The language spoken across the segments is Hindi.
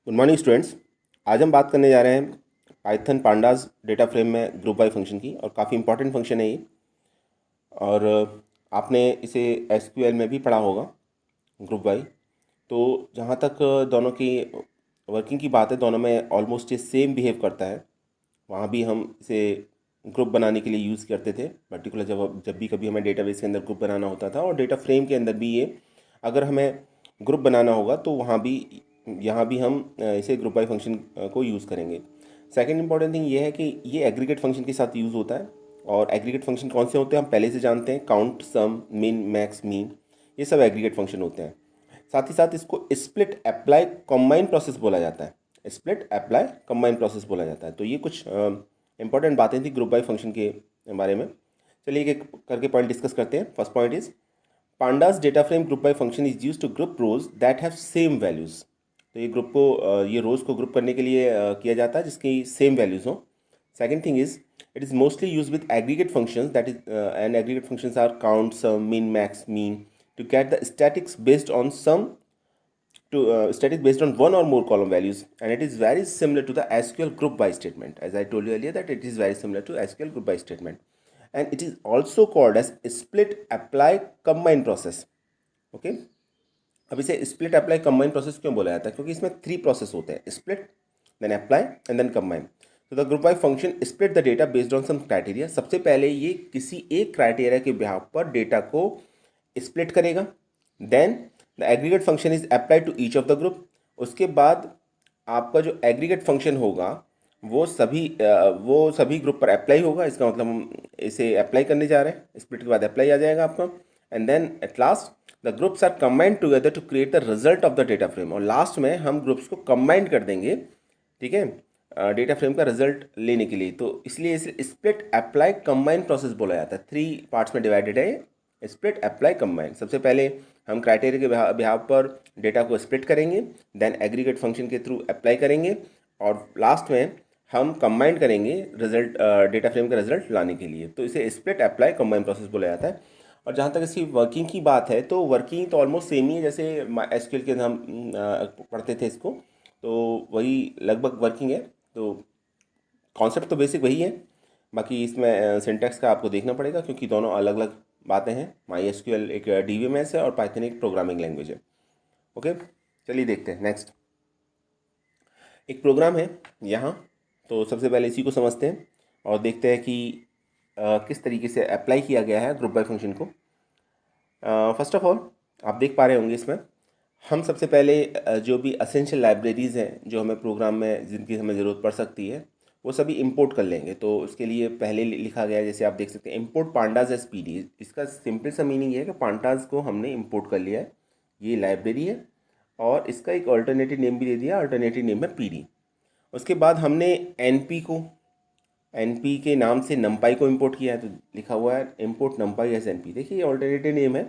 Good morning students. आज हम बात करने जा रहे हैं पाइथन पांडास डेटा फ्रेम में ग्रुप बाय फंक्शन की, और काफ़ी इंपॉर्टेंट फंक्शन है ये। और आपने इसे एसक्यूएल में भी पढ़ा होगा, ग्रुप बाय। तो जहाँ तक दोनों की वर्किंग की बात है, दोनों में ऑलमोस्ट ये सेम बिहेव करता है। वहाँ भी हम इसे ग्रुप बनाने के लिए यूज़ करते थे, पर्टिकुलर जब भी कभी हमें डेटाबेस के अंदर ग्रुप बनाना होता था, और डेटा फ्रेम के अंदर भी ये अगर हमें ग्रुप बनाना होगा तो वहाँ भी यहाँ भी हम इसे ग्रुप बाय फंक्शन को यूज़ करेंगे। सेकंड इंपॉर्टेंट थिंग ये है कि ये एग्रीगेट फंक्शन के साथ यूज़ होता है। और एग्रीगेट फंक्शन कौन से होते हैं हम पहले से जानते हैं, count, sum, min, max, mean, ये सब एग्रीगेट फंक्शन होते हैं। साथ ही साथ इसको स्प्लिट अप्लाई कंबाइन प्रोसेस बोला जाता है। स्प्लिट अप्लाई कंबाइन प्रोसेस बोला जाता है। तो ये कुछ इंपॉर्टेंट बातें थी ग्रुप बाय फंक्शन के बारे में। चलिए एक करके पॉइंट डिस्कस करते हैं। First point is pandas data frame group by function is use to group rows that have same values. तो ये ग्रुप को ये रोज को ग्रुप करने के लिए किया जाता है जिसकी सेम वैल्यूज हो। Second thing is it is mostly use with aggregate functions, that is and aggregate functions are count, sum, min, max, mean to get the statics based on some to static based on one or more column values, and it is very similar to the SQL group by statement. As I told you earlier that it is very similar to SQL group by statement, and it is also called as split apply combine process. Okay, अब इसे स्प्लिट अप्लाई कंबाइन प्रोसेस क्यों बोला जाता है? क्योंकि इसमें 3 प्रोसेस होते हैं, split, then apply and then combine. तो the group by function split the data based on some criteria. सबसे पहले ये किसी एक क्राइटेरिया के बिहाफ पर डेटा को स्प्लिट करेगा। Then the aggregate function is apply to each of the group. उसके बाद आपका जो एग्रीगेट फंक्शन होगा वो सभी ग्रुप पर अप्लाई होगा। इसका मतलब हम इसे अप्लाई करने जा रहे हैं, स्प्लिट के बाद अप्लाई आ जाएगा आपका। And then at last the groups are combined together to create the result of the data frame. और लास्ट में हम ग्रुप्स को कंबाइंड कर देंगे, ठीक है, डेटा फ्रेम का रिजल्ट लेने के लिए। तो इसलिए इसे स्प्लिट अप्लाई कंबाइन प्रोसेस बोला जाता है। 3 पार्ट्स में डिवाइडेड है ये, स्प्लिट अप्लाई कंबाइन। सबसे पहले हम क्राइटेरिया के बिहाव पर डेटा को स्प्लिट करेंगे, देन एग्रीगेट फंक्शन के थ्रू अप्लाई करेंगे, और लास्ट में हम कंबाइन करेंगे रिजल्ट, डेटा फ्रेम का रिजल्ट लाने के लिए। तो इसे स्प्लिट अप्लाई कंबाइन प्रोसेस बोला जाता है। और जहाँ तक इसकी वर्किंग की बात है तो वर्किंग तो ऑलमोस्ट सेम ही है जैसे एसक्यूएल के हम पढ़ते थे इसको, तो वही लगभग वर्किंग है। तो कॉन्सेप्ट तो बेसिक वही है, बाकी इसमें सिंटैक्स का आपको देखना पड़ेगा क्योंकि दोनों अलग अलग बातें हैं। माई एसक्यूएल एक डीबीएमएस है और पाइथन एक प्रोग्रामिंग लैंग्वेज है। ओके, चलिए देखते हैं नेक्स्ट। एक प्रोग्राम है यहाँ, तो सबसे पहले इसी को समझते हैं और देखते हैं कि किस तरीके से अप्लाई किया गया है ग्रुप बाय फंक्शन को। फर्स्ट ऑफ ऑल आप देख पा रहे होंगे इसमें हम सबसे पहले जो भी असेंशियल लाइब्रेरीज़ हैं जो हमें प्रोग्राम में जिनकी हमें ज़रूरत पड़ सकती है वो सभी इंपोर्ट कर लेंगे। तो उसके लिए पहले लिखा गया है, जैसे आप देख सकते हैं, import pandas S P D. इसका सिंपल सा मीनिंग ये है कि पांडाज को हमने इंपोर्ट कर लिया है, ये लाइब्रेरी है, और इसका एक अल्टरनेटिव नेम भी दे दिया, अल्टरनेटिव नेम है पी डी। उसके बाद हमने एन पी के नाम से नमपाई को इंपोर्ट किया है, तो लिखा हुआ है import numpy as N P. देखिए ये ऑल्टरनेटिव नेम है।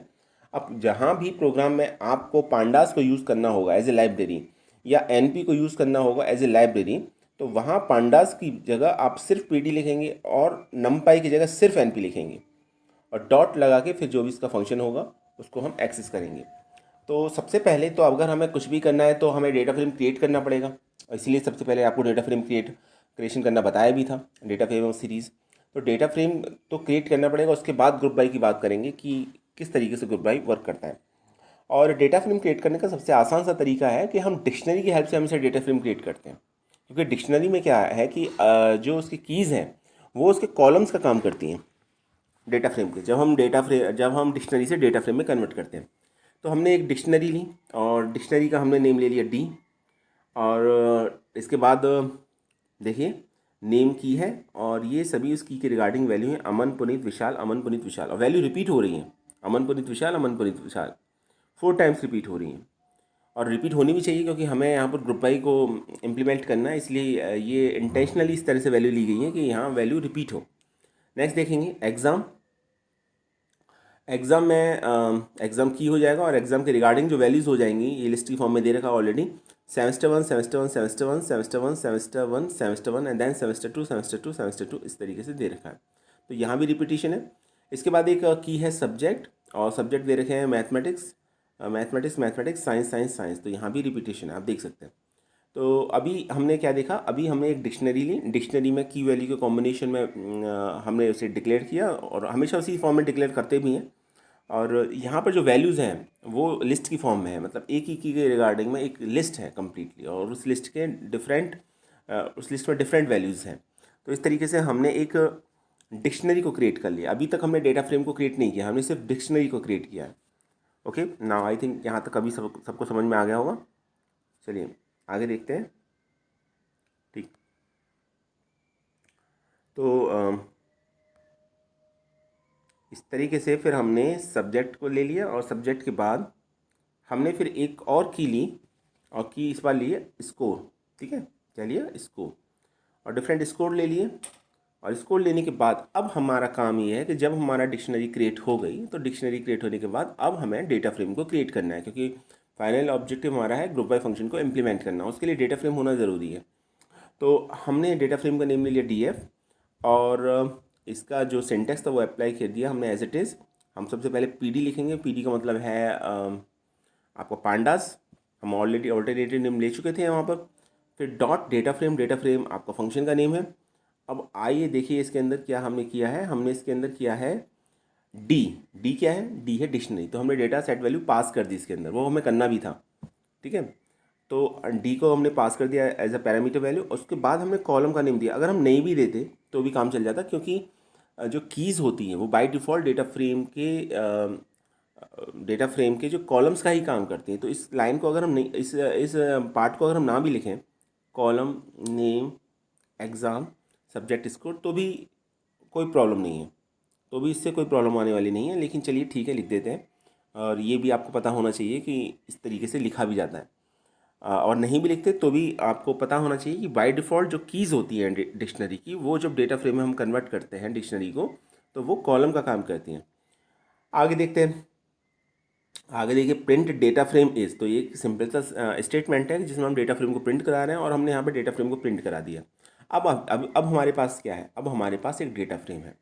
अब जहाँ भी प्रोग्राम में आपको पांडास को यूज़ करना होगा एज ए लाइब्रेरी, या एन पी को यूज़ करना होगा एज ए लाइब्रेरी, तो वहाँ पांडास की जगह आप सिर्फ पी डी लिखेंगे और नमपाई की जगह सिर्फ एन पी लिखेंगे, और डॉट लगा के फिर जो भी इसका फंक्शन होगा उसको हम एक्सेस करेंगे। तो सबसे पहले तो अगर हमें कुछ भी करना है तो हमें डेटा फ्रेम क्रिएट करना पड़ेगा, और इसीलिए सबसे पहले आपको डेटा फ्रेम क्रिएशन करना बताया भी था, डेटा फ्रेम सीरीज़। तो डेटा फ्रेम तो क्रिएट करना पड़ेगा, उसके बाद ग्रुप बाई की बात करेंगे कि किस तरीके से ग्रुप बाई वर्क करता है। और डेटा फ्रेम क्रिएट करने का सबसे आसान सा तरीका है कि हम डिक्शनरी की हेल्प से हमेशा डेटा फ्रेम क्रिएट करते हैं। क्योंकि डिक्शनरी में क्या है कि जो उसकी कीज़ हैं वो उसके कॉलम्स का काम करती हैं डेटा फ्रेम के। जब हम डिक्शनरी से डेटा फ्रेम में कन्वर्ट करते हैं, तो हमने एक डिक्शनरी ली और डिक्शनरी का हमने नेम ले लिया डी, और इसके बाद देखिए नेम की है, और ये सभी उस की के रिगार्डिंग वैल्यू है, अमन पुनीत विशाल, अमन पुनीत विशाल, और वैल्यू रिपीट हो रही है, अमन पुनीत विशाल, अमन पुनीत विशाल 4 टाइम्स रिपीट हो रही हैं। और रिपीट होनी भी चाहिए क्योंकि हमें यहाँ पर ग्रुप बाई को इम्प्लीमेंट करना है, इसलिए ये इंटेंशनली इस तरह से वैल्यू ली गई है कि यहाँ वैल्यू रिपीट हो। नेक्स्ट देखेंगे एग्ज़ाम। एग्ज़ाम में एग्ज़ाम की हो जाएगा, और एग्ज़ाम के रिगार्डिंग जो वैल्यूज़ हो जाएंगी ये लिस्ट की फॉर्म में दे रखा है already. Semester one, semester one, semester one, semester one, semester one, semester one, and then semester two, semester two, semester two, इस तरीके से दे रखा है। तो यहाँ भी रिपीटिशन है। इसके बाद एक की है सब्जेक्ट, और सब्जेक्ट दे रखे हैं mathematics, mathematics, mathematics, science, science, science, तो यहाँ भी रिपीटिशन है, आप देख सकते हैं। तो अभी हमने क्या देखा, अभी हमने एक डिक्शनरी ली, डिक्शनरी में की वैल्यू के कॉम्बिनेशन में हमने उसे डिक्लेयर किया और हमेशा उसी फॉर्म में डिक्लेयर करते भी हैं। और यहाँ पर जो वैल्यूज़ हैं वो लिस्ट की फॉर्म में है, मतलब एक ही की के रिगार्डिंग में एक लिस्ट है कम्प्लीटली, और उस लिस्ट के डिफरेंट उस लिस्ट में डिफरेंट वैल्यूज़ हैं। तो इस तरीके से हमने एक डिक्शनरी को क्रिएट कर लिया। अभी तक हमने डेटा फ्रेम को क्रिएट नहीं किया, हमने सिर्फ डिक्शनरी को क्रिएट किया है। ओके, नाउ आई थिंक यहाँ तक अभी सबको समझ में आ गया होगा। चलिए आगे देखते हैं। ठीक, तो इस तरीके से फिर हमने सब्जेक्ट को ले लिया, और सब्जेक्ट के बाद हमने फिर एक और की ली, और की इस बार लिए स्कोर। ठीक है, क्या लिया, स्कोर, और डिफरेंट स्कोर ले लिए। और स्कोर लेने के बाद अब हमारा काम ये है कि जब हमारा डिक्शनरी क्रिएट हो गई, तो डिक्शनरी क्रिएट होने के बाद अब हमें डेटा फ्रेम को क्रिएट करना है, क्योंकि फाइनल ऑब्जेक्टिव हमारा है ग्रुप बाय फंक्शन को इम्प्लीमेंट करना, उसके लिए डेटा फ्रेम होना ज़रूरी है। तो हमने डेटा फ्रेम का नेम ले लिया DF, और इसका जो सिंटेक्स था वो अप्लाई कर दिया हमने एज इट इज़। हम सबसे पहले PD लिखेंगे। PD का मतलब है आपका पांडास, हम ऑलरेडी ऑल्टरनेटिव नेम ले चुके थे यहाँ पर। फिर dot data frame, data frame आपका फंक्शन का नेम है। अब आइए देखिए इसके अंदर क्या हमने किया है। हमने इसके अंदर किया है डी। डी क्या है, डी है डिक्शनरी, तो हमने डेटा सेट वैल्यू पास कर दी इसके अंदर, वो हमें करना भी था। ठीक है, तो डी को हमने पास कर दिया एज अ पैरामीटर वैल्यू, और उसके बाद हमने कॉलम का नेम दिया। अगर हम नहीं भी देते तो भी काम चल जाता, क्योंकि जो कीज़ होती हैं वो बाय डिफ़ॉल्ट डेटा फ्रेम के जो कॉलम्स का ही काम करती हैं। तो इस लाइन को अगर हम नहीं, इस पार्ट को अगर हम ना भी लिखें, column name exam subject score, तो भी कोई प्रॉब्लम नहीं है, तो भी इससे कोई प्रॉब्लम आने वाली नहीं है। लेकिन चलिए ठीक है, लिख देते हैं। और ये भी आपको पता होना चाहिए कि इस तरीके से लिखा भी जाता है। और नहीं भी लिखते तो भी आपको पता होना चाहिए कि बाय डिफ़ॉल्ट जो कीज़ होती हैं डिक्शनरी की, वो जब डेटा फ्रेम में हम कन्वर्ट करते हैं डिक्शनरी को, तो वो कॉलम का काम करती हैं। आगे देखते हैं। आगे देखिए, प्रिंट डेटा फ्रेम इज़, तो ये एक सिंपल सा स्टेटमेंट है जिसमें हम डेटा फ्रेम को प्रिंट करा रहे हैं, और हमने यहाँ पे डेटा फ्रेम को प्रिंट करा दिया। अब हमारे पास क्या है, अब हमारे पास एक डेटा फ्रेम है,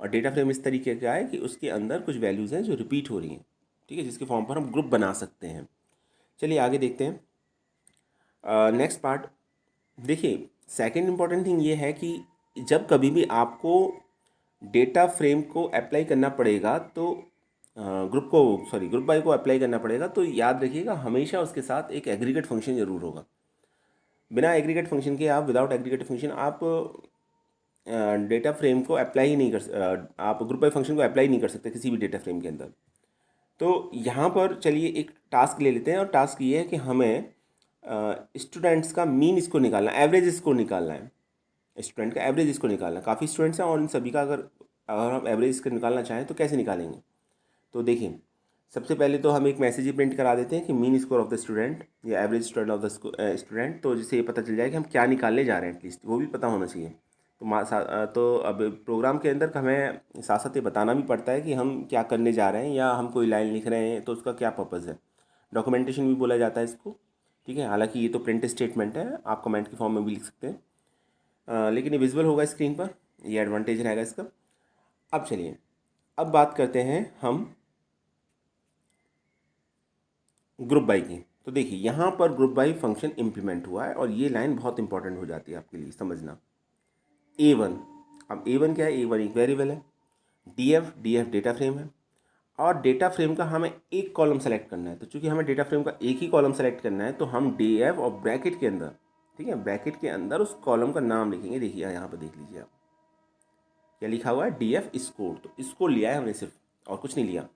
और डेटा फ्रेम इस तरीके का है कि उसके अंदर कुछ वैल्यूज़ हैं जो रिपीट हो रही हैं। ठीक है, जिसके फॉर्म पर हम ग्रुप बना सकते हैं। चलिए आगे देखते हैं। नेक्स्ट पार्ट देखिए, सेकंड इम्पॉर्टेंट थिंग ये है कि जब कभी भी आपको डेटा फ्रेम को अप्लाई करना पड़ेगा, तो ग्रुप बाय को अप्लाई करना पड़ेगा, तो याद रखिएगा हमेशा उसके साथ एक एग्रीगेट फंक्शन ज़रूर होगा। बिना एग्रीगेट फंक्शन के आप, विदाउट एग्रीगेट फंक्शन आप डेटा फ्रेम को अप्लाई ही नहीं आप ग्रुप बाय फंक्शन को अप्लाई नहीं कर सकते किसी भी डेटा फ्रेम के अंदर। तो यहाँ पर चलिए एक टास्क ले लेते हैं, और टास्क ये है कि हमें स्टूडेंट्स का मीन स्कोर निकालना, एवरेज स्कोर निकालना है। स्टूडेंट का एवरेज स्कोर निकालना है। काफ़ी स्टूडेंट्स हैं और इन सभी का अगर अगर हम एवरेज स्कोर निकालना चाहें तो कैसे निकालेंगे। तो देखिए, सबसे पहले तो हम एक मैसेज ही प्रिंट करा देते हैं कि mean score of the student या average student of the student, तो जिससे ये पता चल जाए कि हम क्या निकालने जा रहे हैं, एटलीस्ट वो भी पता होना चाहिए। तो अब प्रोग्राम के अंदर हमें साथ साथ ये बताना भी पड़ता है कि हम क्या करने जा रहे हैं, या हम कोई लाइन लिख रहे हैं तो उसका क्या पर्पज़ है। डॉक्यूमेंटेशन भी बोला जाता है इसको। ठीक है, हालांकि ये तो प्रिंट स्टेटमेंट है, आप कमेंट के फॉर्म में भी लिख सकते हैं। लेकिन ये विजुअल होगा स्क्रीन पर, ये एडवांटेज रहेगा इसका। अब चलिए, अब बात करते हैं हम ग्रुप बाई की। तो देखिए, यहाँ पर ग्रुप बाई फंक्शन इम्प्लीमेंट हुआ है, और ये लाइन बहुत इंपॉर्टेंट हो जाती है आपके लिए समझना। A1, अब A1 क्या है, A1 एक वेरिएबल है। DF डेटा फ्रेम है, और डेटा फ्रेम का हमें एक कॉलम सेलेक्ट करना है। तो चूंकि हमें डेटा फ्रेम का एक ही कॉलम सेलेक्ट करना है, तो हम DF और ब्रैकेट के अंदर, ठीक है, ब्रैकेट के अंदर उस कॉलम का नाम लिखेंगे। देखिए यहाँ पर देख लीजिए आप, क्या लिखा हुआ है, DF स्कोर। तो स्कोर लिया है हमने सिर्फ, और कुछ नहीं लिया।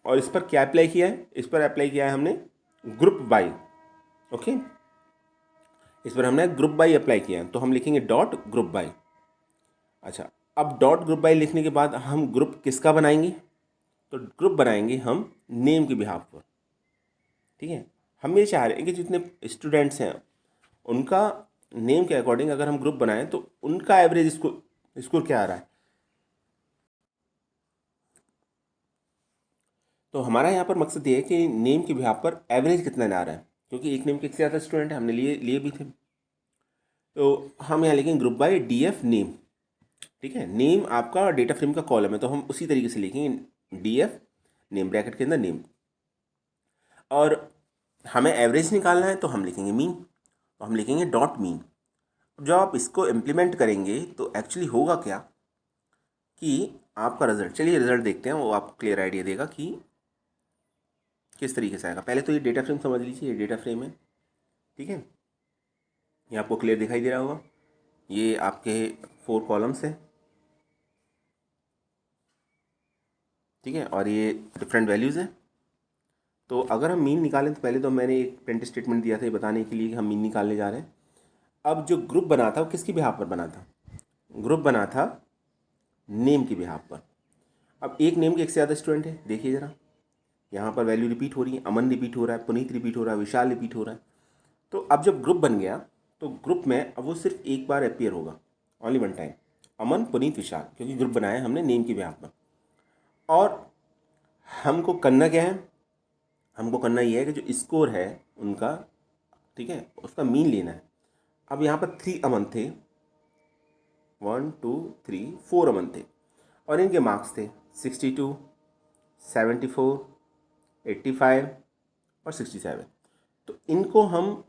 और इस पर क्या अप्लाई किया है, इस पर अप्लाई किया है हमने ग्रुप बाई। ओके, इस पर हमने ग्रुप बाई अप्लाई किया है, तो हम लिखेंगे डॉट ग्रुप बाई। अच्छा, अब डॉट ग्रुप बाई लिखने के बाद हम ग्रुप किसका बनाएंगे, तो ग्रुप बनाएंगे हम नेम के बिहाफ पर। ठीक है, हम ये चाह रहे हैं कि जितने स्टूडेंट्स हैं उनका नेम के अकॉर्डिंग अगर हम ग्रुप बनाएं तो उनका एवरेज स्कोर स्कोर क्या आ रहा है। तो हमारा यहाँ पर मकसद ये है कि नेम के बिहाफ पर एवरेज कितना आ रहा है, क्योंकि एक नेम के एक से ज़्यादा स्टूडेंट है, हमने लिए लिए भी थे। तो हम यहाँ लिखेंगे ग्रुप बाय DF नेम। ठीक है, नेम आपका डेटा फ्रेम का कॉलम है, तो हम उसी तरीके से लिखेंगे DF नेम, ब्रैकेट के अंदर नेम। और हमें एवरेज निकालना है तो हम लिखेंगे मीन, तो हम लिखेंगे डॉट मीन। जब आप इसको इम्प्लीमेंट करेंगे तो एक्चुअली होगा क्या कि आपका रिजल्ट, चलिए रिजल्ट देखते हैं, वो आपको क्लियर आइडिया देगा कि किस तरीके से आएगा। पहले तो ये डेटा फ्रेम समझ लीजिए, ये डेटा फ्रेम है, ठीक है, ये आपको क्लियर दिखाई दे रहा होगा। ये आपके 4 कॉलम्स हैं, ठीक है, और ये डिफरेंट वैल्यूज़ हैं। तो अगर हम मीन निकालें तो पहले तो मैंने एक प्रिंट स्टेटमेंट दिया था ये बताने के लिए कि हम मीन निकालने जा रहे हैं। अब जो ग्रुप बना था वो किसकी बिहाफ पर बना था? ग्रुप बना था नेम की बिहाफ पर। अब एक नेम के एक से ज़्यादा स्टूडेंट है, देखिए ज़रा, यहाँ पर वैल्यू रिपीट हो रही है, अमन रिपीट हो रहा है, पुनीत रिपीट हो रहा है, विशाल रिपीट हो रहा है। तो अब जब ग्रुप बन गया तो ग्रुप में अब वो सिर्फ एक बार अपीयर होगा, ओनली वन टाइम, अमन पुनीत विशाल, क्योंकि ग्रुप बनाया हमने नेम की बिहाफ पर। और हमको करना क्या है? हमको करना ये है कि जो स्कोर है उनका, ठीक है, उसका मीन लेना है। अब यहाँ पर 3 अमन थे, 1 2 3 4 अमन थे, और इनके मार्क्स थे 62, 74, 85 और 67। तो इनको हम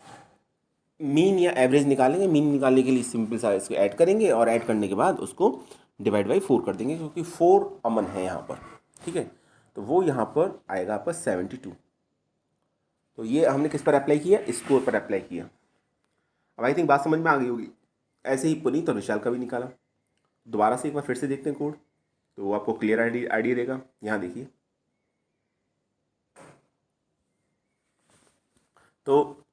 मीन या एवरेज निकालेंगे। मीन निकालने के लिए सिंपल सा इसको ऐड करेंगे और ऐड करने के बाद उसको डिवाइड बाई 4 कर देंगे, क्योंकि 4 अमन है यहाँ पर, ठीक है। तो वो यहाँ पर आएगा आपका 72। तो ये हमने किस पर अप्लाई किया? स्कोर पर अप्लाई किया। अब आई थिंक बात समझ में आ गई होगी। ऐसे ही पुनीत और विशाल का भी निकाला। दोबारा से एक बार फिर से देखते हैं कोड, तो वो आपको क्लियर आइडिया देगा। यहाँ देखिए, तो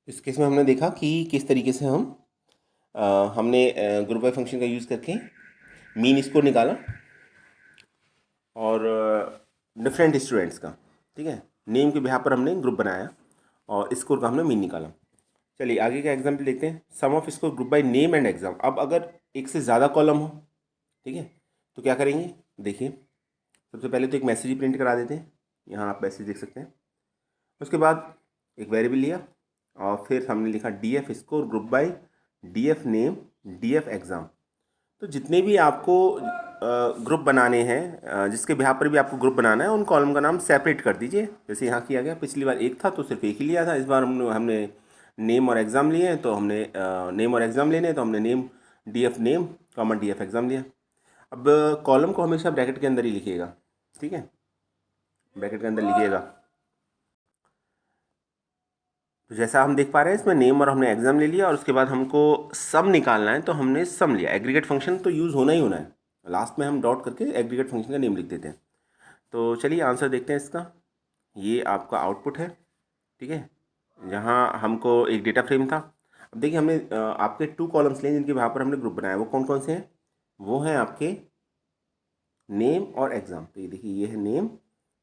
इस केस में हमने देखा कि किस तरीके से हमने ग्रुप बाय फंक्शन का यूज़ करके मीन स्कोर निकाला और डिफरेंट स्टूडेंट्स का, ठीक है, नेम के बिहाफ पर हमने ग्रुप बनाया और स्कोर का हमने मीन निकाला। चलिए आगे का एग्जाम्पल देखते हैं। Sum of score group by name and exam. अब अगर एक से ज़्यादा कॉलम हो, ठीक है, तो क्या करेंगे? देखिए, सबसे पहले तो एक मैसेज ही प्रिंट करा देते हैं। यहाँ आप मैसेज देख सकते हैं। उसके बाद एक वेरिएबल लिया और फिर हमने लिखा D F score group bye D F name D F exam. तो जितने भी आपको ग्रुप बनाने हैं, जिसके बिहाफ पर भी आपको ग्रुप बनाना है, उन कॉलम का नाम सेपरेट कर दीजिए, जैसे यहाँ किया गया। पिछली बार एक था तो सिर्फ एक ही लिया था, इस बार हमने नेम और एग्ज़ाम लिए हैं, तो हमने नेम और एग्ज़ाम लेने हैं, तो हमने name D F name comma D F exam लिया। अब कॉलम को हमेशा ब्रैकेट के अंदर ही लिखिएगा, ठीक है, ब्रैकेट के अंदर लिखिएगा। तो जैसा हम देख पा रहे हैं इसमें नेम और हमने एग्ज़ाम ले लिया, और उसके बाद हमको सम निकालना है, तो हमने सम लिया। एग्रीगेट फंक्शन तो यूज़ होना ही होना है, लास्ट में हम डॉट करके एग्रीगेट फंक्शन का नेम लिख देते हैं। तो चलिए आंसर देखते हैं इसका। ये आपका आउटपुट है, ठीक है, जहाँ हमको एक डेटा फ्रेम था। अब देखिए, हमने आपके 2 कॉलम्स लिए जिनके वहाँ पर हमने ग्रुप बनाया। वो कौन कौन से हैं? वो हैं आपके नेम और एग्ज़ाम। तो ये देखिए, ये है नेम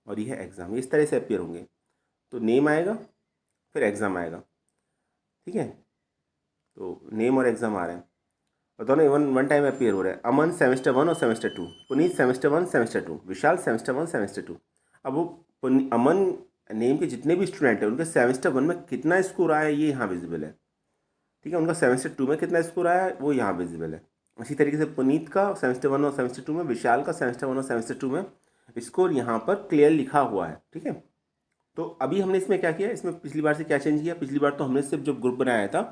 और ये है एग्ज़ाम। ये इस तरह से अपीयर होंगे। तो नेम आएगा, फिर एग्ज़ाम आएगा, ठीक है। तो नेम और एग्ज़ाम आ रहे हैं और दोनों वन वन टाइम अपीयर हो रहे हैं। अमन सेमेस्टर 1 और सेमेस्टर 2, पुनीत सेमेस्टर 1 सेमेस्टर 2, विशाल सेमेस्टर 1 सेमेस्टर 2। अब वो अमन नेम के जितने भी स्टूडेंट हैं उनके सेमेस्टर 1 में कितना स्कोर आया है ये यहाँ विजिबल है, ठीक है। उनका सेमेस्टर 2 में कितना स्कोर आया है वो यहाँ विजिबल है। इसी तरीके से पुनीत का सेमेस्टर 1 और सेमेस्टर 2 में, विशाल का सेमेस्टर 1 और सेमेस्टर 2 में स्कोर यहाँ पर क्लियर लिखा हुआ है, ठीक है। तो अभी हमने इसमें क्या किया? इसमें पिछली बार से क्या चेंज किया? पिछली बार तो हमने सिर्फ जब ग्रुप बनाया था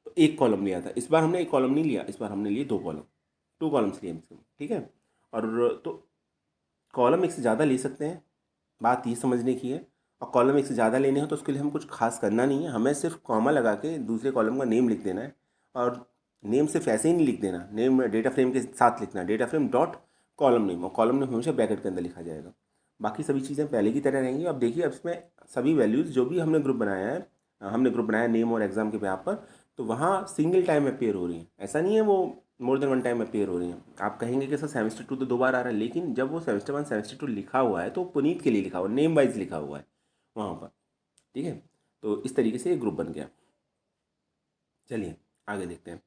तो एक कॉलम लिया था। इस बार हमने एक कॉलम नहीं लिया, इस बार हमने लिए 2 कॉलम, 2 कॉलम्स लिए हमसे, ठीक है। और तो कॉलम एक से ज़्यादा ले सकते हैं, बात ये समझने की है। और कॉलम एक से ज़्यादा लेने हो तो उसके लिए हम कुछ खास करना नहीं है, हमें सिर्फ कॉमा लगा के दूसरे कॉलम का नेम लिख देना है। और नेम सिर्फ ऐसे ही नहीं लिख देना, नेम डेटा फ्रेम के साथ लिखना है, data frame dot column name, और कॉलम नेम हमेशा ब्रैकेट के अंदर लिखा जाएगा। बाकी सभी चीज़ें पहले की तरह रहेंगी। अब देखिए, अब इसमें सभी वैल्यूज़ जो भी हमने ग्रुप बनाया है, हमने ग्रुप बनाया नेम और एग्ज़ाम के बिहाफ पर, तो वहाँ सिंगल टाइम अपीयर हो रही हैं। ऐसा नहीं है वो more than one time appear हो रही हैं। आप कहेंगे कि सर सेमेस्टर 2 तो 2 बार आ रहा है, लेकिन जब वो सेमेस्टर 1 सेमेस्टर 2 लिखा हुआ है तो पुनीत के लिए लिखा हुआ है, नेम वाइज लिखा हुआ है वहाँ पर, ठीक है। तो इस तरीके से ये ग्रुप बन गया। चलिए आगे देखते हैं।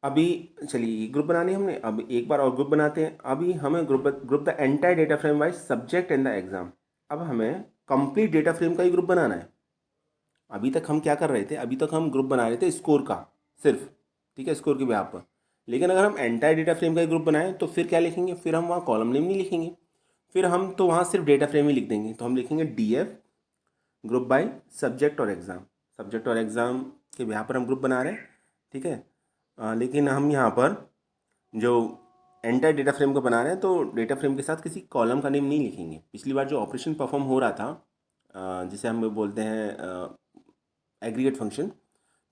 अभी चलिए ग्रुप बनाने हमने, अब एक बार और ग्रुप बनाते हैं। अभी हमें group the entire data frame wise subject and the exam. अब हमें कंप्लीट डेटा फ्रेम का ही ग्रुप बनाना है। अभी तक हम क्या कर रहे थे? अभी तक हम ग्रुप बना रहे थे स्कोर का सिर्फ, ठीक है, स्कोर के बिहाफ पर। लेकिन अगर हम एंटायर डेटा फ्रेम का ग्रुप बनाएं तो फिर क्या लिखेंगे, फिर हम वहाँ कॉलम नेम नहीं लिखेंगे, फिर हम तो वहाँ सिर्फ डेटा फ्रेम ही लिख देंगे। तो हम लिखेंगे DF ग्रुप बाय सब्जेक्ट और एग्ज़ाम। सब्जेक्ट और एग्ज़ाम के यहाँ पर हम ग्रुप बना रहे हैं, ठीक है। लेकिन हम यहाँ पर जो एंटायर डेटा फ्रेम को बना रहे हैं तो डेटा फ्रेम के साथ किसी कॉलम का नेम नहीं लिखेंगे। पिछली बार जो ऑपरेशन परफॉर्म हो रहा था, जिसे हम बोलते हैं एग्रीगेट फंक्शन,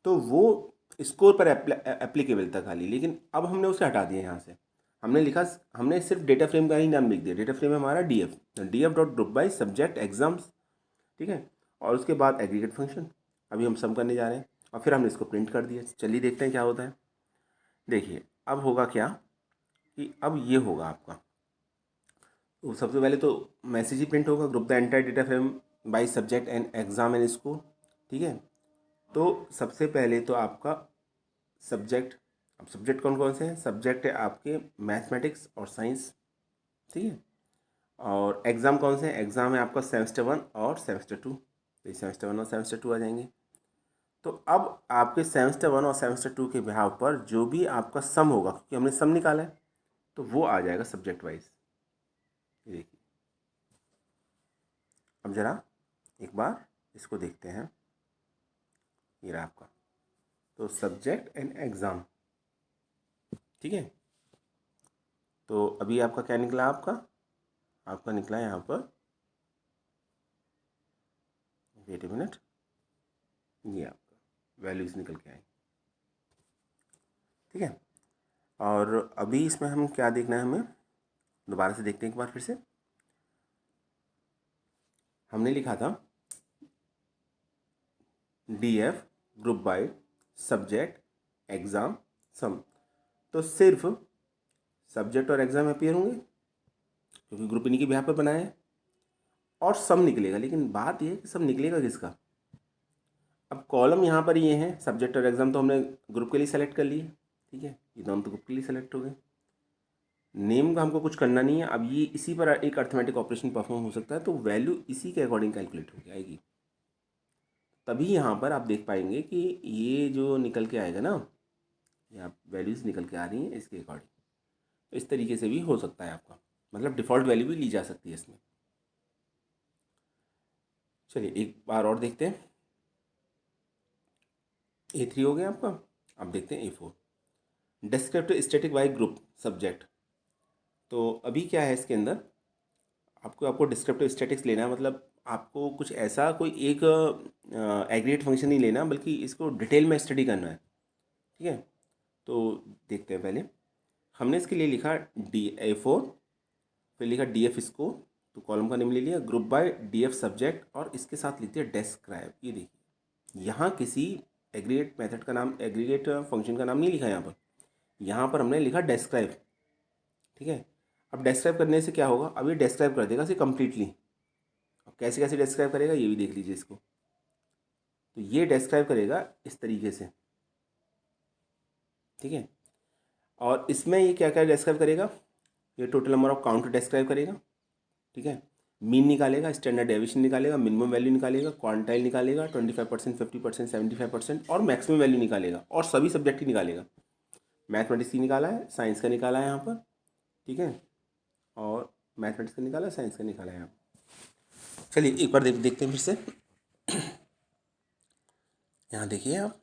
तो वो स्कोर पर एप्लीकेबल था खाली, लेकिन अब हमने उसे हटा दिया यहाँ से। हमने लिखा, हमने सिर्फ डेटा फ्रेम का ही नाम लिख दिया। डेटा फ्रेम है हमारा DF dot group by subject exams, ठीक है। और उसके बाद एग्रीगेट फंक्शन अभी हम सम करने जा रहे हैं, और फिर हमने इसको प्रिंट कर दिया। चलिए देखते हैं क्या होता है। देखिए अब होगा क्या कि अब ये होगा आपका, तो सबसे पहले तो मैसेज ही प्रिंट होगा, group the entire data frame by subject and exam and score, ठीक है। तो सबसे पहले तो आपका सब्जेक्ट, अब सब्जेक्ट कौन कौन से हैं, सब्जेक्ट है आपके मैथमेटिक्स और साइंस, ठीक है। और एग्ज़ाम कौन से हैं, एग्ज़ाम है आपका सेमेस्टर 1 और सेमेस्टर 2, तो ये सेमेस्टर 1 और सेमेस्टर 2 आ जाएंगे। तो अब आपके सेमेस्टर 1 और सेमेस्टर 2 के बिहाव पर जो भी आपका सम होगा, क्योंकि हमने सम निकाला है, तो वो आ जाएगा सब्जेक्ट वाइज। ये देखिए, अब ज़रा एक बार इसको देखते हैं। ये रहा आपका, तो सब्जेक्ट एंड एग्ज़ाम, ठीक है। तो अभी आपका क्या निकला, आपका निकला यहाँ पर, वेट ए मिनट, ये आपका वैल्यूज़ निकल के आई, ठीक है। और अभी इसमें हम क्या देखना है, हमें दोबारा से देखते हैं एक बार फिर से। हमने लिखा था DF group by subject exam sum, तो सिर्फ सब्जेक्ट और एग्ज़ाम अपीयर होंगे क्योंकि ग्रुप इन्हीं के बिहाफ पर बनाए हैं, और सम निकलेगा। लेकिन बात यह है कि सब निकलेगा किसका। अब कॉलम यहाँ पर ये हैं, सब्जेक्ट और एग्ज़ाम तो हमने ग्रुप के लिए सेलेक्ट कर लिए, ठीक है, ये दोनों तो ग्रुप के लिए सेलेक्ट हो गए। नेम का हमको कुछ करना नहीं है। अब ये इसी पर एक अर्थमेटिक ऑपरेशन परफॉर्म हो सकता है, तो वैल्यू इसी के अकॉर्डिंग कैलकुलेट हो आएगी। तभी यहाँ पर आप देख पाएंगे कि ये जो निकल के आएगा ना, यहाँ वैल्यूज़ निकल के आ रही हैं इसके अकॉर्डिंग। तो इस तरीके से भी हो सकता है आपका, मतलब डिफ़ॉल्ट वैल्यू भी ली जा सकती है इसमें। चलिए एक बार और देखते हैं। A3 हो गया आपका। अब देखते हैं A4, descriptive static bye group subject. तो अभी क्या है इसके अंदर, आपको डिस्क्रिप्टिव स्टैटिक्स लेना है, मतलब आपको कुछ ऐसा कोई एक एग्रीगेट फंक्शन नहीं लेना, बल्कि इसको डिटेल में स्टडी करना है, ठीक है। तो देखते हैं, पहले हमने इसके लिए लिखा A4, फिर लिखा DF स्कोर, तो कॉलम का नेम ले लिया, ग्रुप बाय DF सब्जेक्ट, और इसके साथ लिखते हैं डेस्क्राइब। ये देखिए, यहाँ किसी एग्रीगेट मेथड का नाम, एग्रीगेट फंक्शन का नाम नहीं लिखा यहाँ पर हमने लिखा डेस्क्राइब, ठीक है। अब डेस्क्राइब करने से क्या होगा, अब ये डेस्क्राइब कर देगा इसे कम्प्लीटली। अब कैसे कैसे डिस्क्राइब करेगा ये भी देख लीजिए इसको। तो ये डिस्क्राइब करेगा इस तरीके से, ठीक है। और इसमें ये क्या क्या डिस्क्राइब करेगा, ये total number of count describe करेगा, ठीक है। मीन निकालेगा, स्टैंडर्ड डेविएशन निकालेगा, मिनिमम वैल्यू निकालेगा, क्वांटाइल निकालेगा, 25%, 50%, 75%, और मैक्सिमम वैल्यू निकालेगा, और सभी सब्जेक्ट की निकालेगा। मैथमेटिक्स की निकाला है, साइंस का निकाला है यहाँ पर, ठीक है, और मैथमेटिक्स का निकाला है, साइंस का निकाला है यहाँ पर। चलिए एक बार देखते हैं फिर से। यहाँ देखिए आप,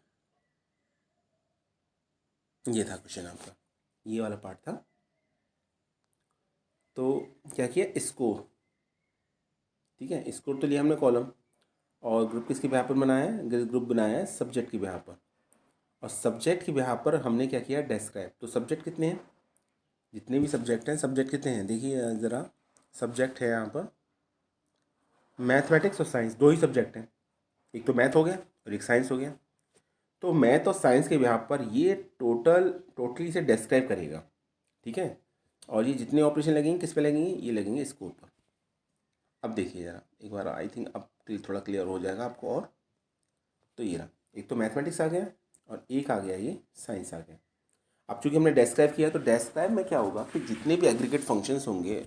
ये था क्वेश्चन आपका, ये वाला पार्ट था। तो क्या किया, स्कोर, ठीक है, स्कोर तो लिया हमने कॉलम, और ग्रुप किसके बिहाफ पर बनाया है, ग्रुप बनाया है सब्जेक्ट के बिहाफ पर, और सब्जेक्ट के बिहाफ पर हमने क्या किया, डेस्क्राइब। तो सब्जेक्ट कितने हैं, जितने भी सब्जेक्ट हैं, सब्जेक्ट कितने हैं देखिए ज़रा। सब्जेक्ट है यहाँ पर मैथमेटिक्स और साइंस, दो ही सब्जेक्ट हैं, एक तो मैथ हो गया और एक साइंस हो गया। तो मैथ और साइंस के बिहाफ पर ये टोटली से डिस्क्राइब करेगा, ठीक है। और ये जितने ऑपरेशन लगेंगे किस पे लगेंगे, ये लगेंगे स्कोर पर। अब देखिए ज़रा एक बार, आई थिंक अब थोड़ा क्लियर हो जाएगा आपको। और तो ये रहा, एक तो मैथमेटिक्स आ गया और एक आ गया ये साइंस आ गया। अब चूंकि हमने डिस्क्राइब किया, तो डिस्क्राइब में क्या होगा कि जितने भी एग्रीगेट फंक्शंस होंगे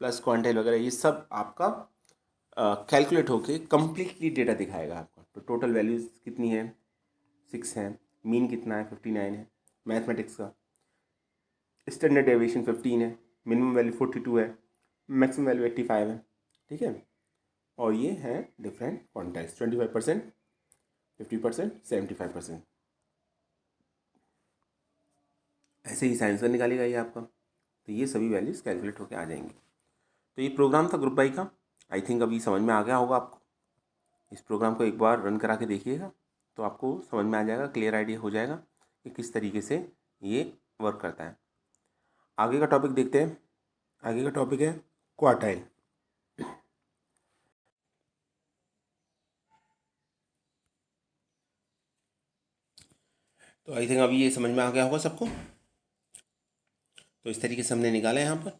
प्लस क्वांटाइल वगैरह, ये सब आपका कैलकुलेट होके कम्प्लीटली डेटा दिखाएगा आपको। तो टोटल वैल्यूज़ कितनी है, 6 है, मीन कितना है, 59 है मैथमेटिक्स का, स्टैंडर्ड डेविएशन 15 है, मिनिमम वैल्यू 42 है, मैक्सिमम वैल्यू 85 है, ठीक है। और ये है डिफरेंट क्वांटाइल्स, 25%, 50%, 75%। ऐसे ही साइंस का निकालेगा ये आपका, तो ये सभी वैल्यूज़ कैलकुलेट होकर आ जाएंगी। तो ये प्रोग्राम था ग्रुप बाई का। आई थिंक अभी समझ में आ गया होगा आपको। इस प्रोग्राम को एक बार रन करा के देखिएगा तो आपको समझ में आ जाएगा, क्लियर आइडिया हो जाएगा कि किस तरीके से ये वर्क करता है। आगे का टॉपिक देखते हैं। आगे का टॉपिक है क्वार्टाइल। तो आई थिंक अभी ये समझ में आ गया होगा सबको। तो इस तरीके से हमने निकाला है यहाँ पर।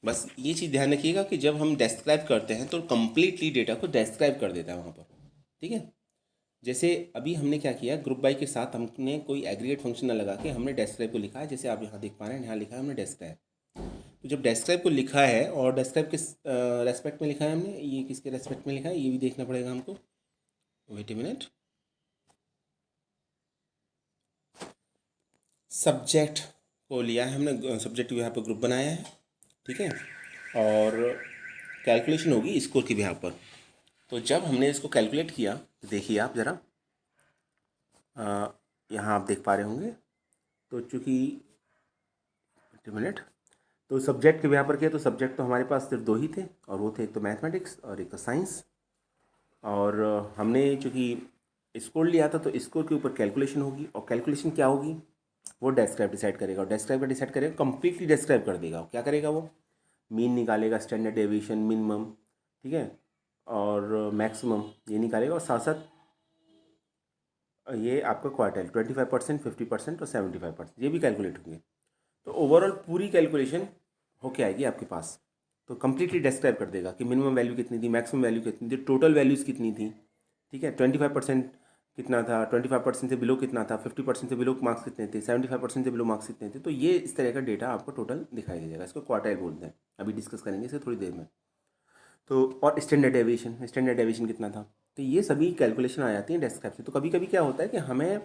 बस ये चीज़ ध्यान रखिएगा कि जब हम डिस्क्राइब करते हैं तो कंप्लीटली डेटा को डिस्क्राइब कर देता है वहाँ पर, ठीक है। जैसे अभी हमने क्या किया, ग्रुप बाई के साथ हमने कोई एग्रीगेट फंक्शन न लगा के हमने डिस्क्राइब को लिखा है। जैसे आप यहाँ देख पा रहे हैं, यहाँ लिखा है हमने डिस्क्राइब। तो जब डिस्क्राइब को लिखा है और डिस्क्राइब किस रेस्पेक्ट में लिखा है हमने, ये किसके रेस्पेक्ट में लिखा है ये भी देखना पड़ेगा हमको। Wait a minute. सब्जेक्ट को लिया है हमने, सब्जेक्ट यहाँ पर ग्रुप बनाया है, ठीक है। और कैलकुलेशन होगी स्कोर की बिहाफ पर। तो जब हमने इसको कैलकुलेट किया तो देखिए आप ज़रा, यहाँ आप देख पा रहे होंगे। तो चूँकि मिनट, तो सब्जेक्ट के बिहाफ पर किया तो सब्जेक्ट तो हमारे पास सिर्फ दो ही थे, और वो थे एक तो मैथमेटिक्स और एक तो साइंस। और हमने चूँकि स्कोर लिया था तो स्कोर के ऊपर कैलकुलेशन होगी, और कैलकुलेशन क्या होगी वो डिस्क्राइब डिसाइड करेगा, और डिस्क्राइब का डिसाइड करेगा, कंप्लीटली डिस्क्राइब कर देगा। क्या करेगा वो, मीन निकालेगा, स्टैंडर्ड डेविएशन, मिनिमम, ठीक है, और मैक्सिमम ये निकालेगा। और साथ साथ ये आपका क्वार्टाइल 25%, 50% और 75% ये भी कैलकुलेट होंगे। तो ओवरऑल पूरी कैलकुलेशन होके आएगी आपके पास। तो कंप्लीटली डिस्क्राइब कर देगा कि मिनिमम वैल्यू कितनी थी, मैक्सिमम वैल्यू कितनी थी, टोटल वैल्यूज़ कितनी थी, ठीक है। 25% कितना था, 25% से बिलो कितना था, 50% से बिलो मार्क्स कितने थे, 75% से बिलो मार्क्स कितने थे। तो ये इस तरह का डेटा आपको टोटल दिखाई दे जाएगा। इसको क्वार्टाइल बोलते हैं, अभी डिस्कस करेंगे इसे थोड़ी देर में। तो और स्टैंडर्ड डेविएशन, स्टैंडर्ड डेविएशन कितना था। तो ये सभी कैलकुलेशन आ जाती हैं डिस्क्राइब से। तो कभी कभी क्या होता है कि हमें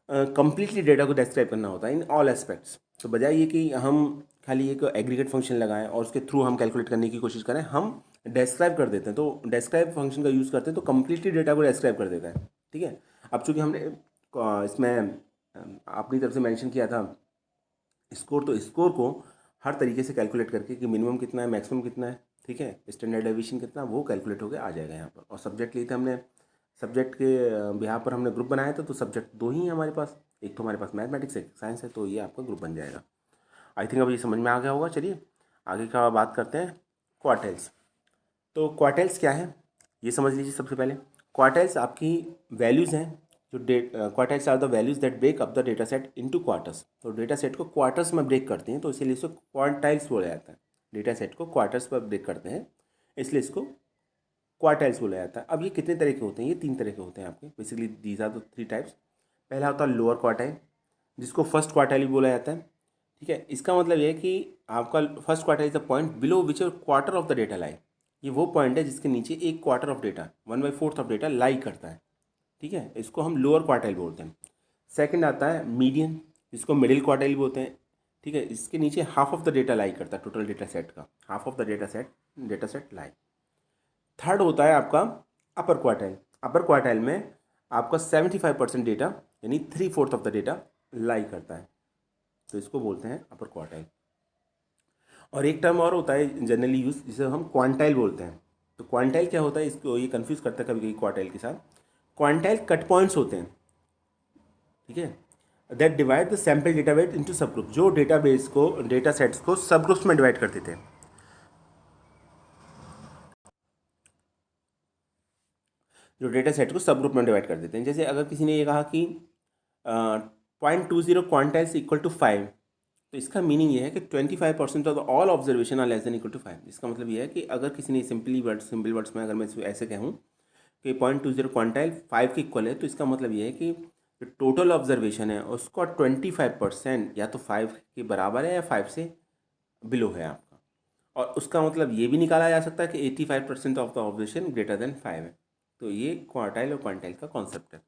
कंप्लीटली डेटा को डिस्क्राइब करना होता है इन ऑल एस्पेक्ट्स। तो बजाय ये कि हम खाली एक एग्रीगेट फंक्शन लगाएं और उसके थ्रू हम कैलकुलेट करने की कोशिश करें, हम डिस्क्राइब कर देते हैं। तो डिस्क्राइब फंक्शन का यूज़ करते हैं तो कंप्लीटली डेटा को डिस्क्राइब कर देता है, ठीक है। अब चूँकि हमने इसमें अपनी तरफ से मेंशन किया था स्कोर, तो स्कोर को हर तरीके से कैलकुलेट करके कि मिनिमम कितना है, मैक्सिमम कितना है, ठीक है, स्टैंडर्ड डेविएशन कितना, वो कैलकुलेट होकर आ जाएगा यहाँ पर। और सब्जेक्ट लिए थे हमने, सब्जेक्ट के बिहाफ पर हमने ग्रुप बनाया था। तो सब्जेक्ट दो ही हैं हमारे पास, एक तो हमारे पास मैथमेटिक्स है, साइंस है। तो ये आपका ग्रुप बन जाएगा। आई थिंक अब ये समझ में आ गया होगा। चलिए आगे का बात करते हैं, क्वार्टाइल्स। तो क्वार्टाइल्स क्या है ये समझ लीजिए सबसे पहले। क्वार्टाइल्स आपकी वैल्यूज़ हैं, जो quartiles are the values that break up the data set into quarters. तो डेटा सेट को क्वार्टर्स में ब्रेक करते हैं, तो इसीलिए इसको क्वार्टाइल्स बोला जाता है। डेटा सेट को क्वार्टर्स पर ब्रेक करते हैं, इसलिए इसको क्वार्टाइल्स बोला जाता है। अब ये कितने तरह के होते हैं, ये तीन तरह के होते हैं आपके, basically these are the three types. पहला होता है लोअर क्वार्टाइल, जिसको फर्स्ट क्वार्टाइल भी बोला जाता है, ठीक है। इसका मतलब ये है कि आपका first quartile is the point below which quarter of the data lie. ये वो पॉइंट है जिसके नीचे एक quarter of data, 1/4 of data lie करता है, ठीक है। इसको हम लोअर क्वार्टाइल बोलते हैं। सेकंड आता है मीडियन, जिसको मिडिल क्वार्टाइल बोलते हैं, ठीक है। इसके नीचे half of the data lie करता है, टोटल डेटा सेट का half of the data set lie. Third होता है आपका अपर क्वार्टाइल। अपर क्वार्टाइल में आपका 75% डेटा, यानी 3/4 ऑफ द डेटा लाई करता है, तो इसको बोलते हैं अपर क्वार्टाइल। और एक टर्म और होता है जनरली यूज, जिसे हम क्वांटाइल बोलते हैं। तो क्वांटाइल क्या होता है, इसको ये कंफ्यूज करता है कभी कभी क्वार्टाइल के साथ। क्वांटाइल कट पॉइंट्स होते हैं, ठीक है, that divide the sample data weight into सब ग्रुप। जो डेटाबेस को, डेटा सेट्स को सब ग्रुप्स में डिवाइड करते थे, जो डेटा सेट को सब ग्रुप में डिवाइड कर देते हैं। जैसे अगर किसी ने ये कहा कि 0.20 क्वांटाइल्स इक्वल टू 5, तो इसका मीनिंग ये है कि 25% of all observation are less than equal to 5। इसका मतलब ये है कि अगर किसी ने सिंपल वर्ड्स में अगर मैं ऐसे कहूँ कि 0.20 क्वांटाइल 5 के इक्वल है, तो इसका मतलब ये है कि जो टोटल ऑब्जर्वेशन है उसका 25% या तो 5 के बराबर है या 5 से बिलो है आपका। और उसका मतलब ये भी निकाला जा सकता है कि 85% of the observation greater than 5 है। तो ये क्वार्टाइल और क्वांटाइल का कॉन्सेप्ट है।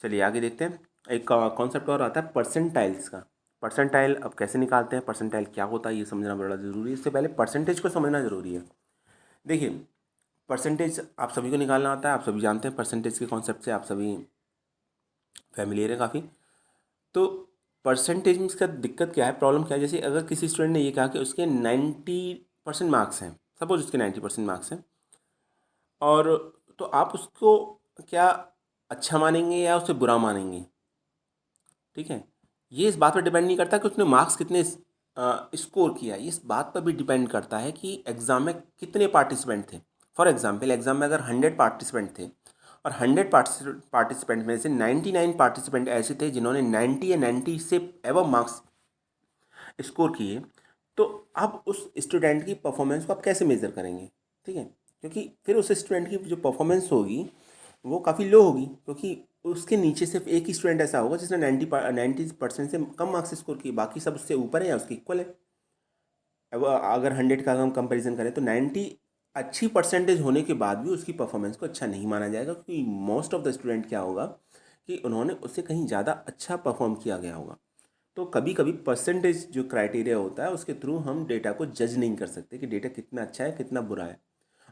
चलिए आगे देखते हैं। एक कॉन्सेप्ट और आता है परसेंटाइल्स का। परसेंटाइल अब कैसे निकालते हैं, परसेंटाइल क्या होता है ये समझना बड़ा ज़रूरी है। इससे पहले परसेंटेज को समझना ज़रूरी है। देखिए, परसेंटेज आप सभी को निकालना आता है, आप सभी जानते हैं परसेंटेज के कॉन्सेप्ट से, आप सभी फैमिलियर है काफ़ी। तो परसेंटेज में इसका दिक्कत क्या है, प्रॉब्लम क्या है, जैसे अगर किसी स्टूडेंट ने ये कहा कि उसके 90% मार्क्स हैं, सपोज उसके 90% मार्क्स हैं, और तो आप उसको क्या अच्छा मानेंगे या उसे बुरा मानेंगे, ठीक है। ये इस बात पर डिपेंड नहीं करता कि उसने मार्क्स कितने स्कोर किया, ये इस बात पर भी डिपेंड करता है कि एग्ज़ाम में कितने पार्टिसिपेंट थे। फॉर एग्जांपल, एग्ज़ाम में अगर 100 पार्टिसिपेंट थे और 100 पार्टिसिपेंट में से 99 पार्टिसिपेंट ऐसे थे जिन्होंने 90 या 90 से एवं मार्क्स स्कोर किए, तो अब उस स्टूडेंट की परफॉर्मेंस को आप कैसे मेज़र करेंगे, ठीक है। क्योंकि फिर उस स्टूडेंट की जो परफॉर्मेंस होगी वो काफ़ी लो होगी, क्योंकि उसके नीचे सिर्फ एक ही स्टूडेंट ऐसा होगा जिसने 90% से कम मार्क्स स्कोर किए, बाकी सब उससे ऊपर है या उसके इक्वल है। अब अगर 100 का हम कंपैरिजन करें तो 90 अच्छी परसेंटेज होने के बाद भी उसकी परफॉर्मेंस को अच्छा नहीं माना जाएगा, क्योंकि मोस्ट ऑफ द स्टूडेंट क्या होगा कि उन्होंने उससे कहीं ज़्यादा अच्छा परफॉर्म किया गया होगा। तो कभी कभी परसेंटेज जो क्राइटेरिया होता है उसके थ्रू हम डेटा को जज नहीं कर सकते कि डेटा कितना अच्छा है कितना बुरा है।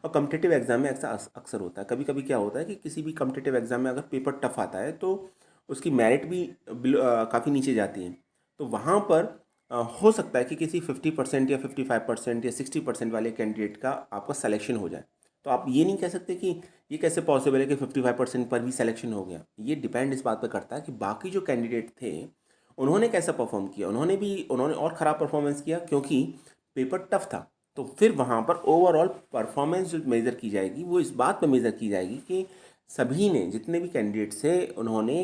और कम्पिटिटिव एग्जाम में ऐसा अक्सर होता है, कभी कभी क्या होता है कि किसी भी कम्पिटिटिव एग्जाम में अगर पेपर टफ आता है तो उसकी मेरिट भी काफ़ी नीचे जाती है। तो वहाँ पर हो सकता है कि किसी 50% या 55% या 60% वाले कैंडिडेट का आपका सिलेक्शन हो जाए। तो आप ये नहीं कह सकते कि ये कैसे पॉसिबल है कि 55% पर भी सिलेक्शन हो गया। ये डिपेंड इस बात पर करता है कि बाकी जो कैंडिडेट थे उन्होंने कैसा परफॉर्म किया, उन्होंने और ख़राब परफॉर्मेंस किया क्योंकि पेपर टफ था। तो फिर वहाँ पर ओवरऑल परफॉर्मेंस जो मेज़र की जाएगी वो इस बात पर मेज़र की जाएगी कि सभी ने, जितने भी कैंडिडेट्स थे, उन्होंने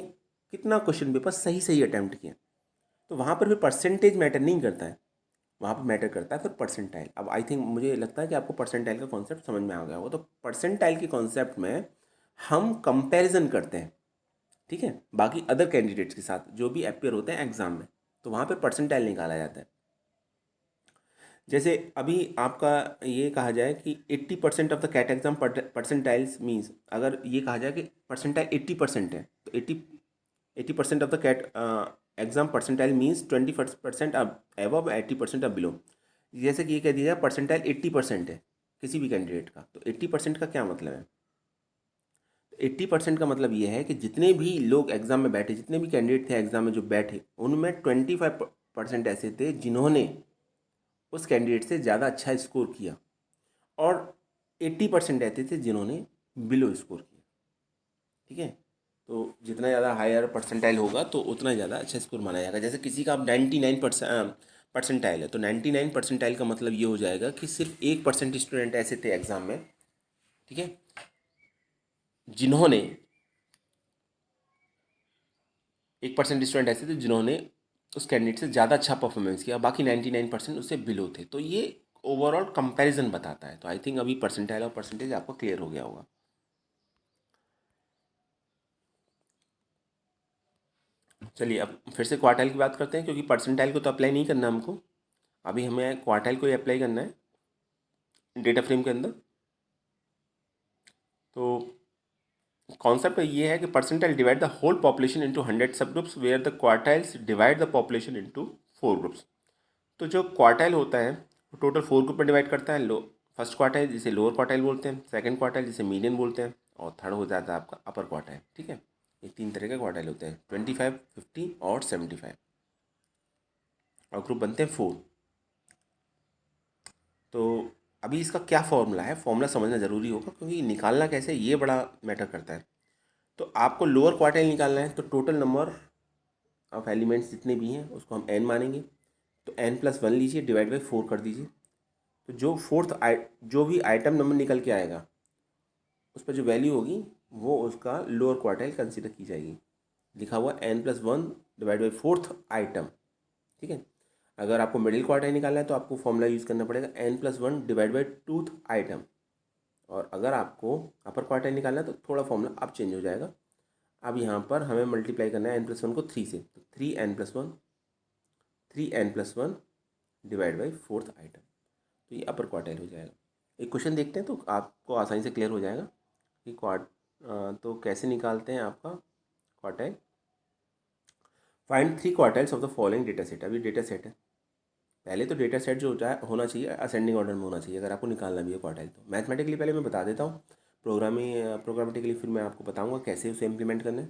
कितना क्वेश्चन पेपर सही सही अटैम्प्ट किया। तो वहाँ पर फिर परसेंटेज मैटर नहीं करता है, वहाँ पर मैटर करता है फिर परसेंटाइल। अब आई थिंक, मुझे लगता है कि आपको परसेंटाइल का कॉन्सेप्ट समझ में आ गया होगा। तो परसेंटाइल के कॉन्सेप्ट में हम कंपैरिजन करते हैं, ठीक है, बाकी अदर कैंडिडेट्स के साथ जो भी अपेयर होते हैं एग्जाम में, तो वहाँ पर परसेंटाइल निकाला जाता है। जैसे अभी आपका ये कहा जाए कि 80% of the CAT exam percentiles means, अगर ये कहा जाए कि परसेंटाइल 80% है तो 80% of the CAT exam percentile means 20% above 80% अब बिलो। जैसे कि ये कह दिया जाए परसेंटाइल 80% है किसी भी कैंडिडेट का, तो 80% का क्या मतलब है। 80% का मतलब ये है कि जितने भी लोग एग्जाम में बैठे, जितने भी कैंडिडेट थे एग्जाम में जो बैठे, उनमें 25% ऐसे थे जिन्होंने उस कैंडिडेट से ज़्यादा अच्छा स्कोर किया, और 80% ऐसे थे जिन्होंने बिलो स्कोर किया, ठीक है। तो जितना ज़्यादा हायर परसेंटाइल होगा तो उतना ज़्यादा अच्छा स्कोर माना जाएगा। जैसे किसी का अब 99% परसेंटाइल है, तो 99 परसेंटाइल का मतलब ये हो जाएगा कि सिर्फ 1% स्टूडेंट ऐसे थे एग्ज़ाम में, ठीक है, जिन्होंने 1% स्टूडेंट ऐसे थे जिन्होंने उस कैंडिडेट से ज़्यादा अच्छा परफॉर्मेंस किया, बाकी 99% उससे बिलो थे। तो ये ओवरऑल कंपैरिजन बताता है। तो आई थिंक अभी परसेंटाइल और परसेंटेज आपको क्लियर हो गया होगा। चलिए अब फिर से क्वार्टाइल की बात करते हैं, क्योंकि परसेंटाइल को तो अप्लाई नहीं करना हमको, अभी हमें क्वार्टाइल को ही अप्लाई करना है डेटा फ्रेम के अंदर। तो कॉन्सेप्ट ये है कि percentile divide the whole population into 100 sub groups where the quartiles divide the population into 4 groups. तो जो क्वार्टाइल होता है वो टोटल 4 ग्रुप में डिवाइड करता है। फर्स्ट क्वार्टाइल जिसे लोअर क्वार्टाइल बोलते हैं, सेकंड क्वार्टाइल जिसे मीडियन बोलते हैं, और थर्ड हो जाता है आपका अपर क्वार्टाइल, ठीक है। ये 3 तरह के क्वार्टाइल होते हैं, 25, 50 और 75, और ग्रुप बनते हैं 4। तो अभी इसका क्या फॉर्मूला है, फॉर्मूला समझना ज़रूरी होगा, क्योंकि निकालना कैसे ये बड़ा मैटर करता है। तो आपको लोअर क्वार्टाइल निकालना है, तो टोटल नंबर ऑफ एलिमेंट्स जितने भी हैं उसको हम n मानेंगे। तो n+1 लीजिए, डिवाइड बाई 4 कर दीजिए। तो जो भी आइटम नंबर निकल के आएगा उस पर जो वैल्यू होगी वो उसका लोअर क्वार्टाइल कंसीडर की जाएगी। लिखा हुआ n+1 divide by 4th item, ठीक है। अगर आपको मिडिल क्वार्टाइल निकालना है तो आपको फॉर्मूला यूज़ करना पड़ेगा n+1 divide by 2th item. और अगर आपको अपर क्वार्टाइल निकालना है तो थोड़ा फॉर्मूला अब चेंज हो जाएगा। अब यहाँ पर हमें मल्टीप्लाई करना है n+1 को 3 से, तो 3n+1 divide by 4th item, तो ये अपर क्वार्टाइल हो जाएगा। एक क्वेश्चन देखते हैं तो आपको आसानी से क्लियर हो जाएगा कि तो कैसे निकालते हैं आपका quartile. Find 3 quartiles of the following data set. अभी डेटा सेट है, पहले तो डेटा सेट जो होता है होना चाहिए असेंडिंग ऑर्डर में होना चाहिए अगर आपको निकालना भी है क्वार्टाइल। तो मैथमेटिकली पहले मैं बता देता हूँ, प्रोग्रामेटिकली फिर मैं आपको बताऊँगा कैसे उसे इम्प्लीमेंट करना है।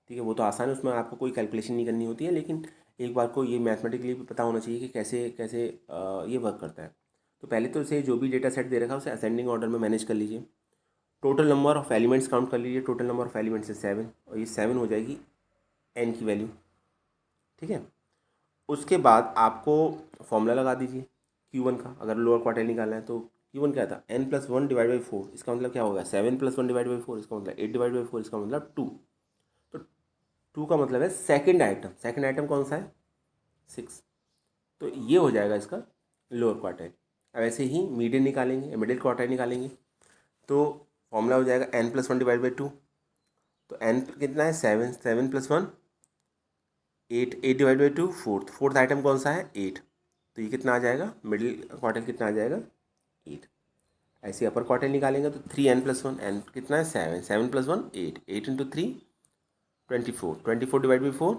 ठीक है, वो तो आसान है, उसमें आपको कोई कैलकुलेशन नहीं करनी होती है, लेकिन एक बार को ये मैथमेटिकली पता होना चाहिए कि कैसे कैसे ये वर्क करता है। तो पहले तो इसे जो भी डेटा सेट दे रखा है उसे असेंडिंग ऑर्डर में मैनेज कर लीजिए। Total number of elements count कर लीजिए, टोटल नंबर ऑफ एलिमेंट्स है 7 और ये 7 हो जाएगी n की वैल्यू। ठीक है, उसके बाद आपको फॉर्मूला लगा दीजिए Q1 का, अगर लोअर क्वार्टाइल निकालना है तो Q1 क्या था, n+1 डिवाइड बाई 4। इसका मतलब क्या होगा, 7+1 डिवाइड बाई 4, इसका मतलब 8 डिवाइड बाई 4, इसका मतलब 2। तो 2 का मतलब है सेकंड आइटम, सेकंड आइटम कौन सा है, 6। तो ये हो जाएगा इसका लोअर क्वार्टाइल। अब ऐसे ही मीडियन निकालेंगे, मिडिल क्वार्टाइल निकालेंगे, तो फॉर्मूला हो जाएगा n+1 डिवाइड बाई 2। तो n कितना है, 7, 7+1 8, 8 डिवाइड बाई 2 फोर्थ आइटम कौन सा है, 8। तो ये कितना आ जाएगा, मिडिल क्वार्टाइल कितना आ जाएगा, 8। ऐसे अपर क्वार्टाइल निकालेंगे तो 3n+1, n कितना है, 7, 7+1 8, 8 × 3 24, 24 डिवाइड बाई 4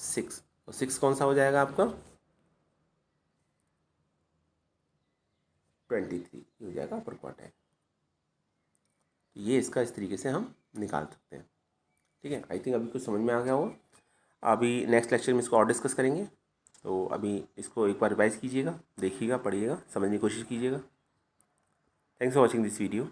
6, और 6 कौन सा हो जाएगा आपका, 23 हो जाएगा अपर क्वार्टाइल। ये इसका इस तरीके से हम निकाल सकते हैं। ठीक है, आई थिंक अभी कुछ समझ में आ गया होगा। अभी नेक्स्ट लेक्चर में इसको और डिस्कस करेंगे, तो अभी इसको एक बार रिवाइज कीजिएगा, देखिएगा, पढ़िएगा, समझने की कोशिश कीजिएगा। Thanks for watching this video.